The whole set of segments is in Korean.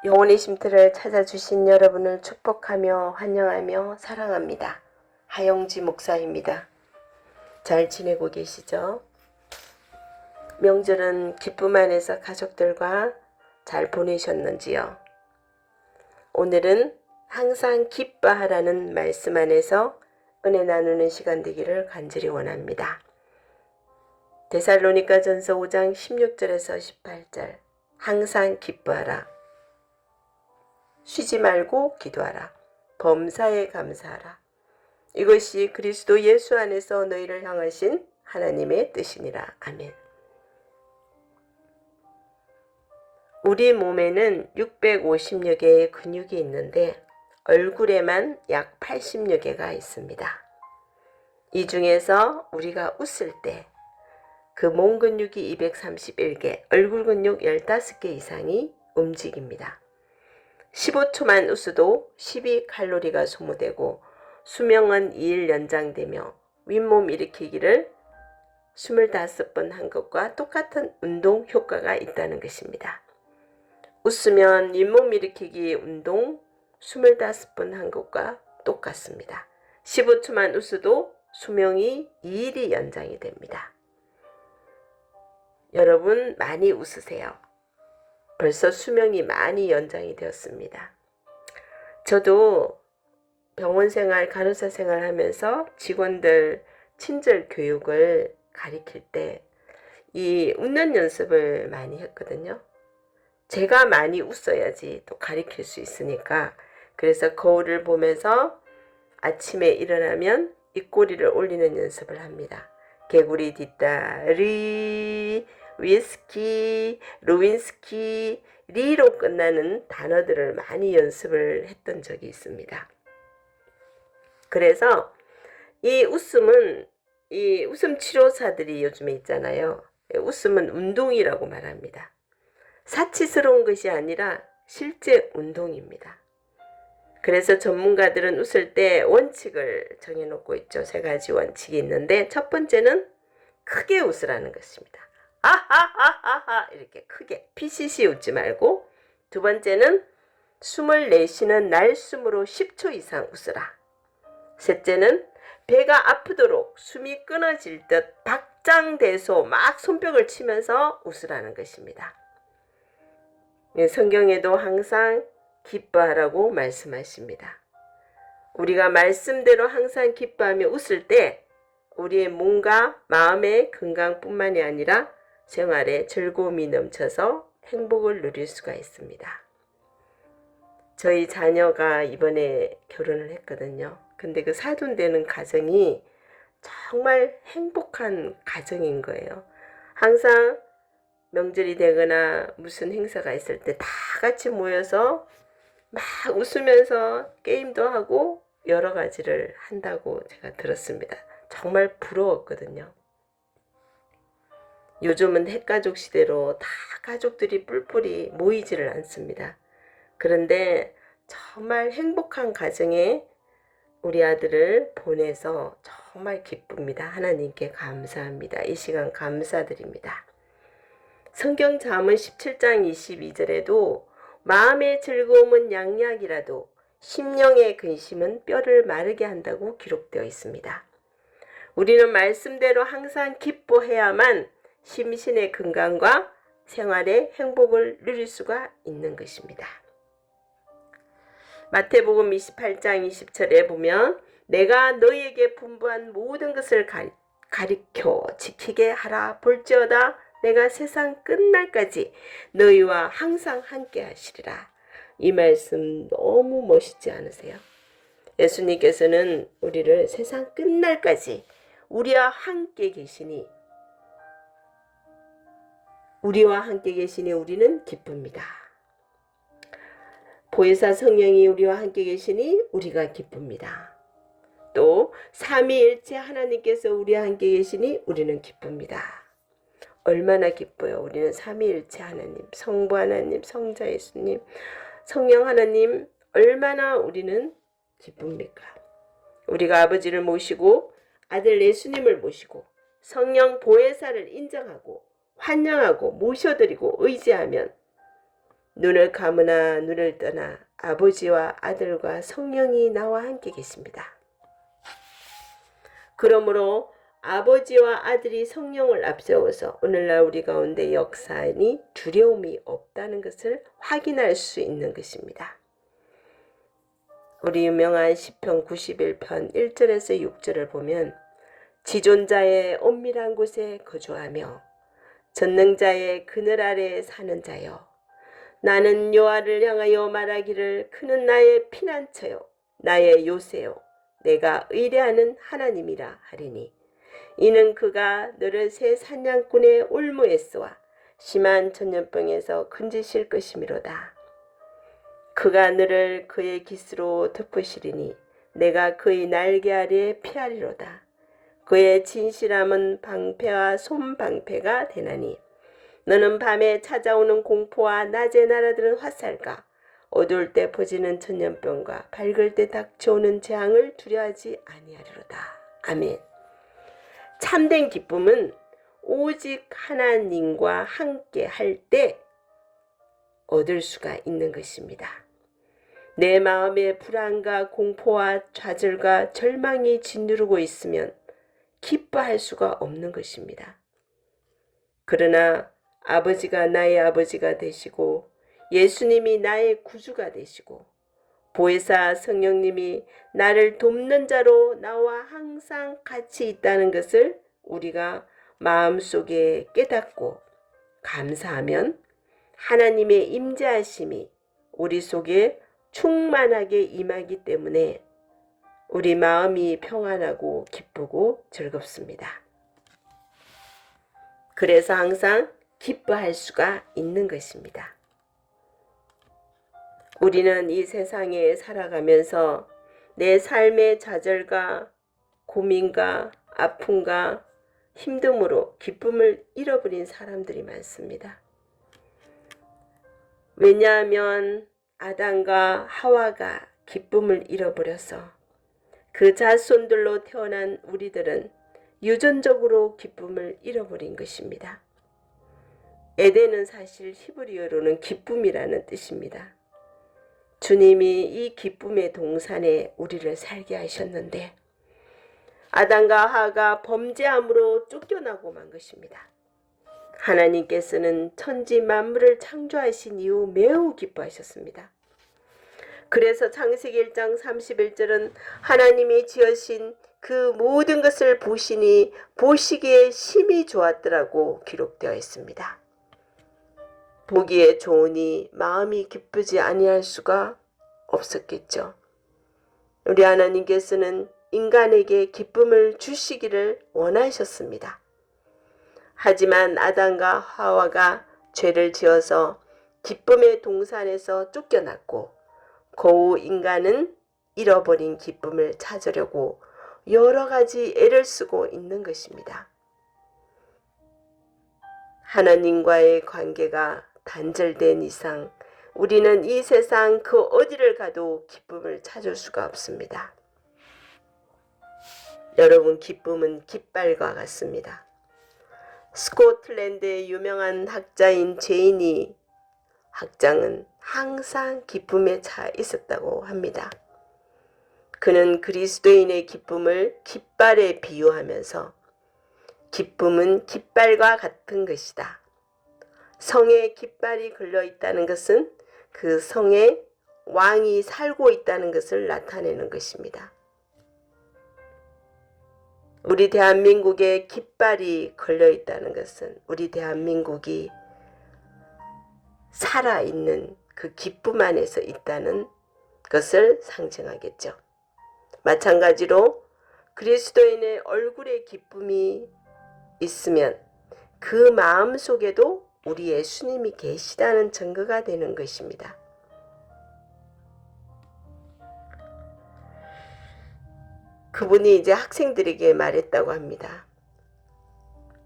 영혼의 쉼터를 찾아주신 여러분을 축복하며 환영하며 사랑합니다. 하영지 목사입니다. 잘 지내고 계시죠? 명절은 기쁨 안에서 가족들과 잘 보내셨는지요? 오늘은 항상 기뻐하라는 말씀 안에서 은혜 나누는 시간 되기를 간절히 원합니다. 데살로니가전서 5장 16절에서 18절 항상 기뻐하라. 쉬지 말고 기도하라. 범사에 감사하라. 이것이 그리스도 예수 안에서 너희를 향하신 하나님의 뜻이니라. 아멘. 우리 몸에는 650여 개의 근육이 있는데 얼굴에만 약 80여 개가 있습니다. 이 중에서 우리가 웃을 때 그 몸 근육이 231개, 얼굴 근육 15개 이상이 움직입니다. 15초만 웃어도 12칼로리가 소모되고 수명은 2일 연장되며 윗몸 일으키기를 25번 한 것과 똑같은 운동 효과가 있다는 것입니다. 웃으면 윗몸 일으키기 운동 25번 한 것과 똑같습니다. 15초만 웃어도 수명이 2일이 연장이 됩니다. 여러분 많이 웃으세요. 벌써 수명이 많이 연장이 되었습니다. 저도 병원 생활, 간호사 생활 하면서 직원들 친절 교육을 가르칠 때 이 웃는 연습을 많이 했거든요. 제가 많이 웃어야지 또 가르칠 수 있으니까. 그래서 거울을 보면서 아침에 일어나면 입꼬리를 올리는 연습을 합니다. 개구리 뒷다리, 위스키, 루윈스키, 리로 끝나는 단어들을 많이 연습을 했던 적이 있습니다. 그래서 이 웃음은 이 웃음 치료사들이 요즘에 있잖아요. 웃음은 운동이라고 말합니다. 사치스러운 것이 아니라 실제 운동입니다. 그래서 전문가들은 웃을 때 원칙을 정해놓고 있죠. 3가지 원칙이 있는데 첫 번째는 크게 웃으라는 것입니다. 아하하하하 이렇게 크게 피시시 웃지 말고, 두 번째는 숨을 내쉬는 날숨으로 10초 이상 웃으라. 셋째는 배가 아프도록 숨이 끊어질 듯 박장대소 막 손뼉을 치면서 웃으라는 것입니다. 성경에도 항상 기뻐하라고 말씀하십니다. 우리가 말씀대로 항상 기뻐하며 웃을 때 우리의 몸과 마음의 건강뿐만이 아니라 생활에 즐거움이 넘쳐서 행복을 누릴 수가 있습니다. 저희 자녀가 이번에 결혼을 했거든요. 근데 그 사돈되는 가정이 정말 행복한 가정인 거예요. 항상 명절이 되거나 무슨 행사가 있을 때 다 같이 모여서 막 웃으면서 게임도 하고 여러 가지를 한다고 제가 들었습니다. 정말 부러웠거든요. 요즘은 핵가족 시대로 다 가족들이 뿔뿔이 모이지를 않습니다. 그런데 정말 행복한 가정에 우리 아들을 보내서 정말 기쁩니다. 하나님께 감사합니다. 이 시간 감사드립니다. 성경 잠언 17장 22절에도 마음의 즐거움은 양약이라도 심령의 근심은 뼈를 마르게 한다고 기록되어 있습니다. 우리는 말씀대로 항상 기뻐해야만 심신의 건강과 생활의 행복을 누릴 수가 있는 것입니다. 마태복음 28장 20절에 보면 내가 너희에게 분부한 모든 것을 가리켜 지키게 하라. 볼지어다 내가 세상 끝날까지 너희와 항상 함께 하시리라. 이 말씀 너무 멋있지 않으세요? 예수님께서는 우리를 세상 끝날까지 우리와 함께 계시니 우리는 기쁩니다. 보혜사 성령이 우리와 함께 계시니 우리가 기쁩니다. 또 삼위일체 하나님께서 우리와 함께 계시니 우리는 기쁩니다. 얼마나 기뻐요. 우리는 삼위일체 하나님, 성부 하나님, 성자 예수님, 성령 하나님 얼마나 우리는 기쁩니까? 우리가 아버지를 모시고 아들 예수님을 모시고 성령 보혜사를 인정하고 환영하고 모셔드리고 의지하면 눈을 감으나 눈을 떠나 아버지와 아들과 성령이 나와 함께 계십니다. 그러므로 아버지와 아들이 성령을 앞세워서 오늘날 우리 가운데 역사하니 두려움이 없다는 것을 확인할 수 있는 것입니다. 우리 유명한 시편 91편 1절에서 6절을 보면 지존자의 엄밀한 곳에 거주하며 전능자의 그늘 아래 사는 자여, 나는 여호와를 향하여 말하기를 그는 나의 피난처요 나의 요새요 내가 의뢰하는 하나님이라 하리니, 이는 그가 너를 새 사냥꾼의 올무에서와 심한 전염병에서 건지실 것이미로다. 그가 너를 그의 깃으로 덮으시리니 내가 그의 날개 아래 피하리로다. 그의 진실함은 방패와 손방패가 되나니, 너는 밤에 찾아오는 공포와 낮에 날아드는 화살과 어두울 때 퍼지는 전염병과 밝을 때 닥쳐오는 재앙을 두려워하지 아니하리로다. 아멘. 참된 기쁨은 오직 하나님과 함께 할 때 얻을 수가 있는 것입니다. 내 마음에 불안과 공포와 좌절과 절망이 짓누르고 있으면 기뻐할 수가 없는 것입니다. 그러나 아버지가 나의 아버지가 되시고 예수님이 나의 구주가 되시고 보혜사 성령님이 나를 돕는 자로 나와 항상 같이 있다는 것을 우리가 마음속에 깨닫고 감사하면 하나님의 임재하심이 우리 속에 충만하게 임하기 때문에 우리 마음이 평안하고 기쁘고 즐겁습니다. 그래서 항상 기뻐할 수가 있는 것입니다. 우리는 이 세상에 살아가면서 내 삶의 좌절과 고민과 아픔과 힘듦으로 기쁨을 잃어버린 사람들이 많습니다. 왜냐하면 아담과 하와가 기쁨을 잃어버려서 그 자손들로 태어난 우리들은 유전적으로 기쁨을 잃어버린 것입니다. 에덴은 사실 히브리어로는 기쁨이라는 뜻입니다. 주님이 이 기쁨의 동산에 우리를 살게 하셨는데 아담과 하와가 범죄함으로 쫓겨나고 만 것입니다. 하나님께서는 천지 만물을 창조하신 이후 매우 기뻐하셨습니다. 그래서 창세기 1장 31절은 하나님이 지으신 그 모든 것을 보시니 보시기에 심히 좋았더라고 기록되어 있습니다. 보기에 좋으니 마음이 기쁘지 아니할 수가 없었겠죠. 우리 하나님께서는 인간에게 기쁨을 주시기를 원하셨습니다. 하지만 아담과 하와가 죄를 지어서 기쁨의 동산에서 쫓겨났고 그 인간은 잃어버린 기쁨을 찾으려고 여러 가지 애를 쓰고 있는 것입니다. 하나님과의 관계가 단절된 이상 우리는 이 세상 그 어디를 가도 기쁨을 찾을 수가 없습니다. 여러분, 기쁨은 깃발과 같습니다. 스코틀랜드의 유명한 학자인 제이니 학장은 항상 기쁨에 차 있었다고 합니다. 그는 그리스도인의 기쁨을 깃발에 비유하면서 기쁨은 깃발과 같은 것이다. 성에 깃발이 걸려 있다는 것은 그 성에 왕이 살고 있다는 것을 나타내는 것입니다. 우리 대한민국에 깃발이 걸려 있다는 것은 우리 대한민국이 살아있는 그 기쁨 안에서 있다는 것을 상징하겠죠. 마찬가지로 그리스도인의 얼굴에 기쁨이 있으면 그 마음 속에도 우리 예수님이 계시다는 증거가 되는 것입니다. 그분이 이제 학생들에게 말했다고 합니다.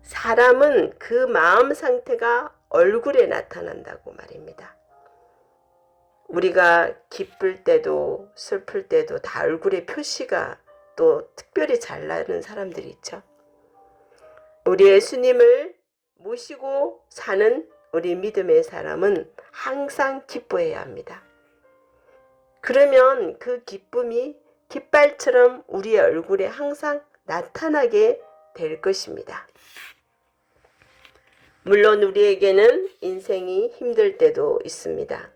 사람은 그 마음 상태가 얼굴에 나타난다고 말입니다. 우리가 기쁠 때도 슬플 때도 다 얼굴에 표시가 또 특별히 잘 나는 사람들이 있죠. 우리 예수님을 모시고 사는 우리 믿음의 사람은 항상 기뻐해야 합니다. 그러면 그 기쁨이 깃발처럼 우리의 얼굴에 항상 나타나게 될 것입니다. 물론 우리에게는 인생이 힘들 때도 있습니다.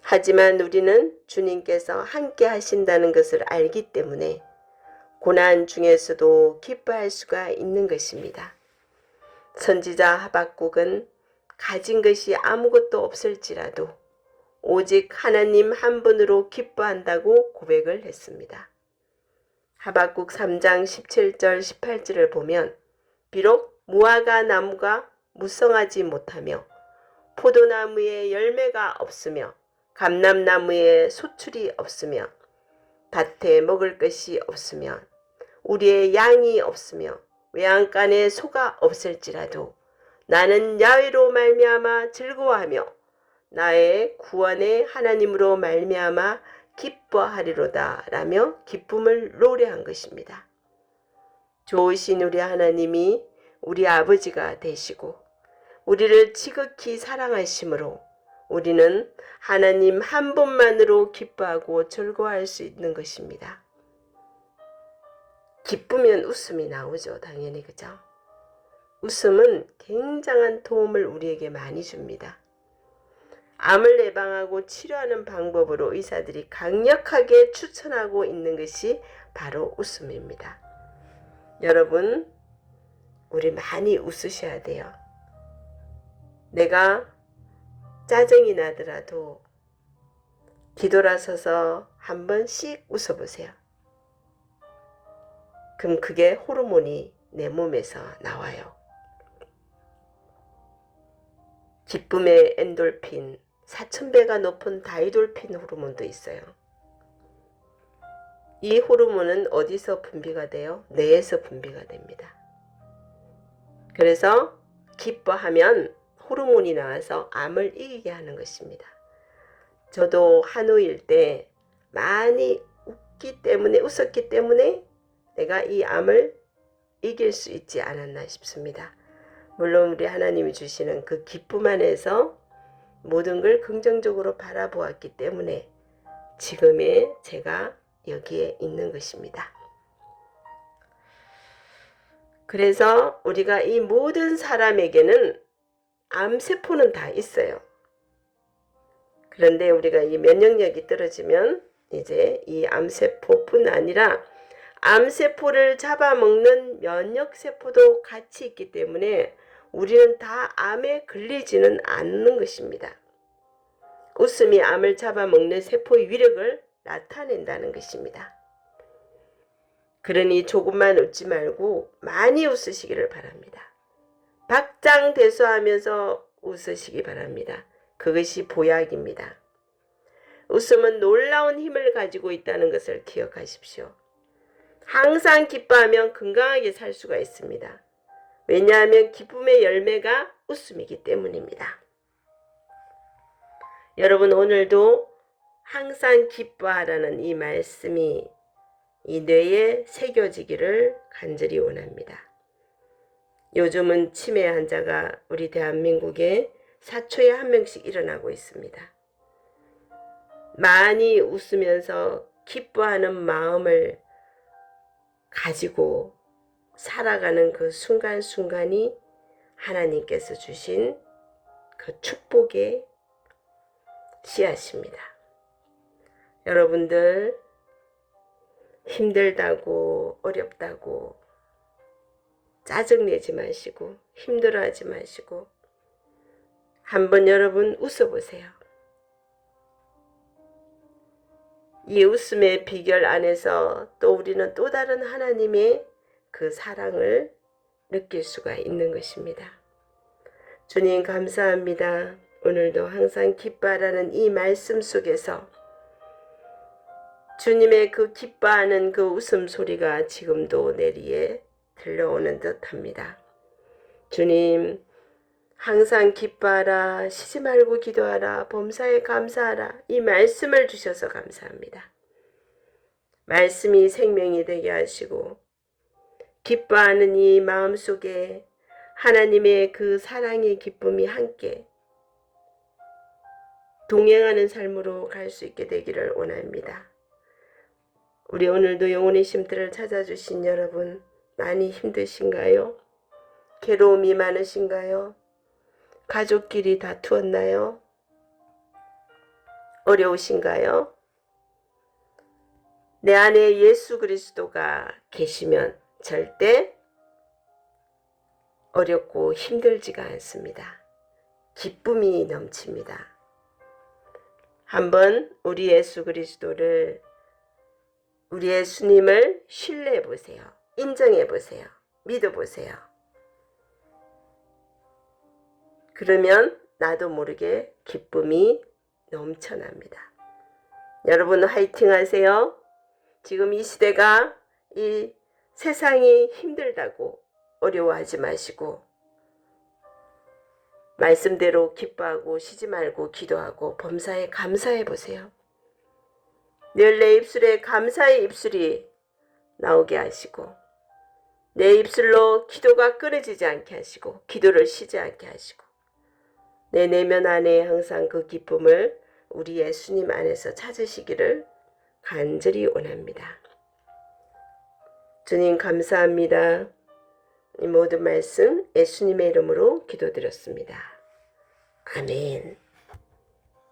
하지만 우리는 주님께서 함께 하신다는 것을 알기 때문에 고난 중에서도 기뻐할 수가 있는 것입니다. 선지자 하박국은 가진 것이 아무것도 없을지라도 오직 하나님 한 분으로 기뻐한다고 고백을 했습니다. 하박국 3장 17절 18절을 보면 비록 무화과 나무가 무성하지 못하며 포도나무에 열매가 없으며 감람나무에 소출이 없으며 밭에 먹을 것이 없으며 우리의 양이 없으며 외양간에 소가 없을지라도 나는 야훼로 말미암아 즐거워하며 나의 구원의 하나님으로 말미암아 기뻐하리로다 라며 기쁨을 노래한 것입니다. 좋으신 우리 하나님이 우리 아버지가 되시고 우리를 지극히 사랑하심으로 우리는 하나님 한 분만으로 기뻐하고 즐거워할 수 있는 것입니다. 기쁘면 웃음이 나오죠. 당연히 그죠? 웃음은 굉장한 도움을 우리에게 많이 줍니다. 암을 예방하고 치료하는 방법으로 의사들이 강력하게 추천하고 있는 것이 바로 웃음입니다. 여러분, 우리 많이 웃으셔야 돼요. 내가 짜증이 나더라도 뒤돌아서서 한 번씩 웃어보세요. 그럼 그게 호르몬이 내 몸에서 나와요. 기쁨의 엔돌핀, 4000배가 높은 다이돌핀 호르몬도 있어요. 이 호르몬은 어디서 분비가 돼요? 뇌에서 분비가 됩니다. 그래서 기뻐하면 호르몬이 나와서 암을 이기게 하는 것입니다. 저도 한우일 때 많이 웃었기 때문에 내가 이 암을 이길 수 있지 않았나 싶습니다. 물론 우리 하나님이 주시는 그 기쁨 안에서 모든 걸 긍정적으로 바라보았기 때문에 지금의 제가 여기에 있는 것입니다. 그래서 우리가 이 모든 사람에게는 암세포는 다 있어요. 그런데 우리가 이 면역력이 떨어지면 이제 이 암세포뿐 아니라 암세포를 잡아먹는 면역세포도 같이 있기 때문에 우리는 다 암에 걸리지는 않는 것입니다. 웃음이 암을 잡아먹는 세포의 위력을 나타낸다는 것입니다. 그러니 조금만 웃지 말고 많이 웃으시기를 바랍니다. 박장대소하면서 웃으시기 바랍니다. 그것이 보약입니다. 웃음은 놀라운 힘을 가지고 있다는 것을 기억하십시오. 항상 기뻐하면 건강하게 살 수가 있습니다. 왜냐하면 기쁨의 열매가 웃음이기 때문입니다. 여러분, 오늘도 항상 기뻐하라는 이 말씀이 이 뇌에 새겨지기를 간절히 원합니다. 요즘은 치매 환자가 우리 대한민국에 4초에 1명씩 일어나고 있습니다. 많이 웃으면서 기뻐하는 마음을 가지고 살아가는 그 순간순간이 하나님께서 주신 그 축복의 씨앗입니다. 여러분들 힘들다고 어렵다고 짜증내지 마시고 힘들어하지 마시고 한번 여러분 웃어보세요. 이 웃음의 비결 안에서 또 우리는 또 다른 하나님의 그 사랑을 느낄 수가 있는 것입니다. 주님 감사합니다. 오늘도 항상 기뻐하라는 이 말씀 속에서 주님의 그 기뻐하는 그 웃음소리가 지금도 내리에 들려오는 듯합니다. 주님, 항상 기뻐하라, 쉬지 말고 기도하라, 범사에 감사하라, 이 말씀을 주셔서 감사합니다. 말씀이 생명이 되게 하시고 기뻐하는 이 마음속에 하나님의 그 사랑의 기쁨이 함께 동행하는 삶으로 갈 수 있게 되기를 원합니다. 우리 오늘도 영혼의 쉼들을 찾아주신 여러분, 많이 힘드신가요? 괴로움이 많으신가요? 가족끼리 다투었나요? 어려우신가요? 내 안에 예수 그리스도가 계시면 절대 어렵고 힘들지가 않습니다. 기쁨이 넘칩니다. 한번 우리 예수 그리스도를, 우리 예수님을 신뢰해 보세요. 인정해 보세요. 믿어 보세요. 그러면 나도 모르게 기쁨이 넘쳐납니다. 여러분 화이팅 하세요. 지금 이 시대가, 이 세상이 힘들다고 어려워하지 마시고 말씀대로 기뻐하고 쉬지 말고 기도하고 범사에 감사해 보세요. 늘 내 입술에 감사의 입술이 나오게 하시고 내 입술로 기도가 끊어지지 않게 하시고 기도를 쉬지 않게 하시고 내 내면 안에 항상 그 기쁨을 우리 예수님 안에서 찾으시기를 간절히 원합니다. 주님 감사합니다. 이 모든 말씀 예수님의 이름으로 기도드렸습니다. 아멘.